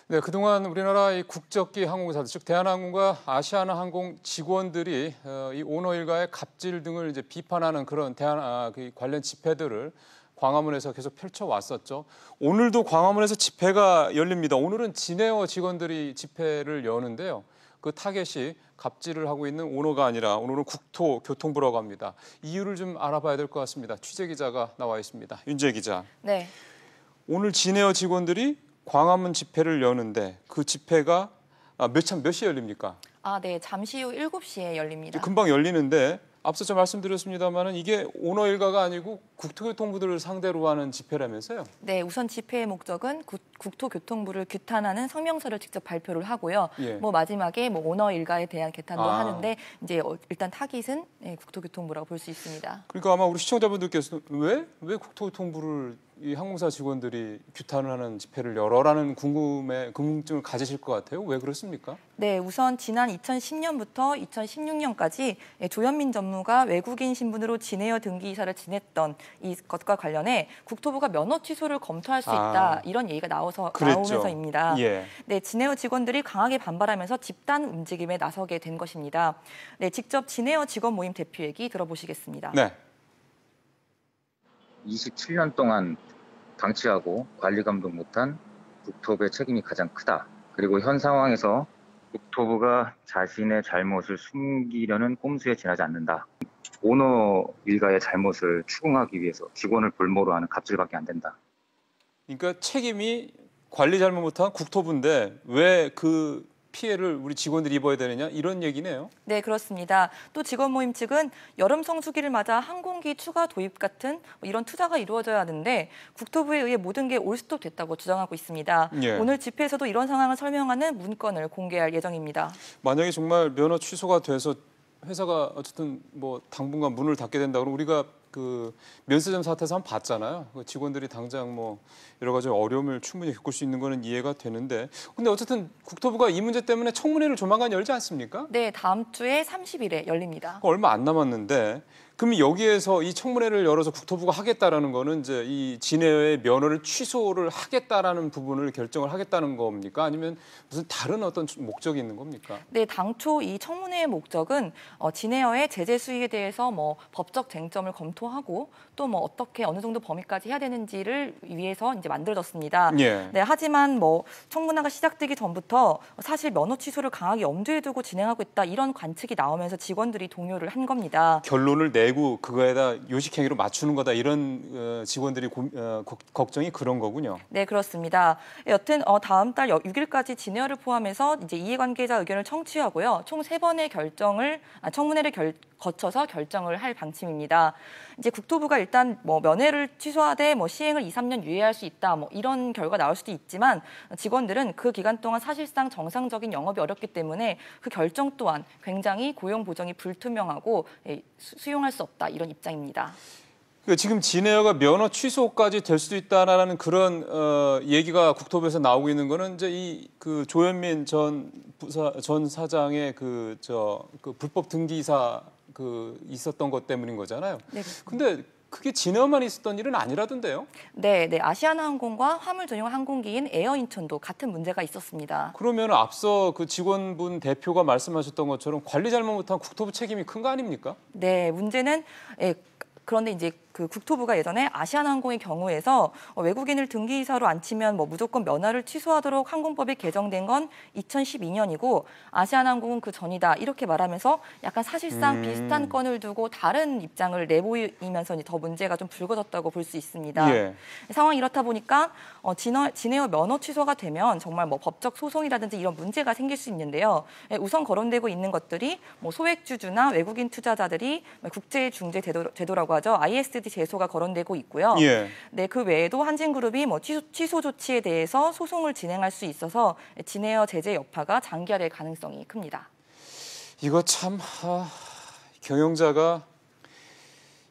네, 그동안 우리나라 이 국적기 항공사들, 즉 대한항공과 아시아나항공 직원들이 이 오너 일가의 갑질 등을 이제 비판하는 그런 그 관련 집회들을 광화문에서 계속 펼쳐왔었죠. 오늘도 광화문에서 집회가 열립니다. 오늘은 진에어 직원들이 집회를 여는데요. 그 타겟이 갑질을 하고 있는 오너가 아니라 오늘은 국토교통부라고 합니다. 이유를 좀 알아봐야 될 것 같습니다. 취재 기자가 나와 있습니다. 윤재 기자. 네. 오늘 진에어 직원들이 광화문 집회를 여는데 그 집회가 몇 시에 열립니까? 네. 잠시 후 7시에 열립니다. 금방 열리는데 앞서 저 말씀드렸습니다마는 이게 오너 일가가 아니고 국토교통부들을 상대로 하는 집회라면서요? 네, 우선 집회의 목적은 국토교통부를 규탄하는 성명서를 직접 발표를 하고요. 예. 마지막에 오너 일가에 대한 개탄도 하는데 이제 일단 타깃은 국토교통부라고 볼 수 있습니다. 그러니까 아마 우리 시청자분들께서 왜 국토교통부를 이 항공사 직원들이 규탄을 하는 집회를 열어라는 궁금증을 가지실 것 같아요. 왜 그렇습니까? 네, 우선 지난 2010년부터 2016년까지 조현민 전무가 외국인 신분으로 진에어 등기이사를 지냈던 이것과 관련해 국토부가 면허 취소를 검토할 수 있다 이런 얘기가 나오면서입니다. 예. 네, 진에어 직원들이 강하게 반발하면서 집단 움직임에 나서게 된 것입니다. 네, 직접 진에어 직원 모임 대표 얘기 들어보시겠습니다. 네. 27년 동안 방치하고 관리 감독 못한 국토부의 책임이 가장 크다. 그리고 현 상황에서 국토부가 자신의 잘못을 숨기려는 꼼수에 지나지 않는다. 오너 일가의 잘못을 추궁하기 위해서 직원을 볼모로 하는 갑질밖에 안 된다. 그러니까 책임이 관리 잘못 못한 국토부인데 왜 그 피해를 우리 직원들이 입어야 되느냐 이런 얘기네요. 네, 그렇습니다. 또 직원 모임 측은 여름 성수기를 맞아 항공기 추가 도입 같은 이런 투자가 이루어져야 하는데 국토부에 의해 모든 게 올스톱 됐다고 주장하고 있습니다. 예. 오늘 집회에서도 이런 상황을 설명하는 문건을 공개할 예정입니다. 만약에 정말 면허 취소가 돼서 회사가 어쨌든 당분간 문을 닫게 된다 그러면 우리가 그 면세점 사태에서 한번 봤잖아요. 직원들이 당장 여러 가지 어려움을 충분히 겪을 수 있는 거는 이해가 되는데 근데 어쨌든 국토부가 이 문제 때문에 청문회를 조만간 열지 않습니까? 네, 다음 주에 30일에 열립니다. 얼마 안 남았는데 그럼 여기에서 이 청문회를 열어서 국토부가 하겠다라는 거는 이제 이 진에어의 면허를 취소를 하겠다라는 부분을 결정을 하겠다는 겁니까? 아니면 무슨 다른 어떤 목적이 있는 겁니까? 네, 당초 이 청문회의 목적은 진에어의 제재 수익에 대해서 법적 쟁점을 검토하고 또 어떻게 어느 정도 범위까지 해야 되는지를 위해서 이제 만들어졌습니다. 예. 네, 하지만 청문회가 시작되기 전부터 사실 면허 취소를 강하게 염두에 두고 진행하고 있다 이런 관측이 나오면서 직원들이 동요를 한 겁니다. 결론을 내고 그거에다 요식행위로 맞추는 거다 이런 직원들이 걱정이 그런 거군요. 네, 그렇습니다. 여튼 다음 달 6일까지 진에어를 포함해서 이제 이해관계자 의견을 청취하고요. 총 3번의 청문회를 거쳐서 결정을 할 방침입니다. 이제 국토부가 일단 면회를 취소하되 시행을 2, 3년 유예할 수 있다 이런 결과 나올 수도 있지만 직원들은 그 기간 동안 사실상 정상적인 영업이 어렵기 때문에 그 결정 또한 굉장히 고용 보정이 불투명하고 수용할 수 없다 이런 입장입니다. 지금 진에어가 면허 취소까지 될 수도 있다라는 그런 얘기가 국토부에서 나오고 있는 거는 이제 그 조현민 전 사장의 그 불법 등기이사 있었던 것 때문인 거잖아요. 네. 근데 그게 진에어만 있었던 일은 아니라던데요? 네, 아시아나항공과 화물 전용 항공기인 에어인천도 같은 문제가 있었습니다. 그러면 앞서 그 직원분 대표가 말씀하셨던 것처럼 관리 잘못 못한 국토부 책임이 큰 거 아닙니까? 네, 문제는 그런데 이제 그 국토부가 예전에 아시아나항공의 경우에서 외국인을 등기이사로 앉히면 무조건 면허를 취소하도록 항공법이 개정된 건 2012년이고 아시아나항공은 그 전이다 이렇게 말하면서 약간 사실상 비슷한 건을 두고 다른 입장을 내보이면서 더 문제가 좀 불거졌다고 볼 수 있습니다. 예. 상황이 이렇다 보니까 진에어 면허 취소가 되면 정말 법적 소송이라든지 이런 문제가 생길 수 있는데요. 우선 거론되고 있는 것들이 소액주주나 외국인 투자자들이 국제중재 제도라고 하죠. ISD 제소가 거론되고 있고요. 예. 네, 그 외에도 한진그룹이 취소 조치에 대해서 소송을 진행할 수 있어서 진에어 제재 여파가 장기화될 가능성이 큽니다. 이거 참 경영자가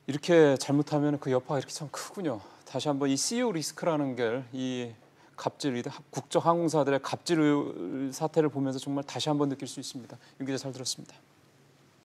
이렇게 잘못하면 그 여파가 이렇게 참 크군요. 다시 한번 이 CEO 리스크라는 게 이 갑질, 국적 항공사들의 갑질 사태를 보면서 정말 다시 한번 느낄 수 있습니다. 윤 기자 잘 들었습니다.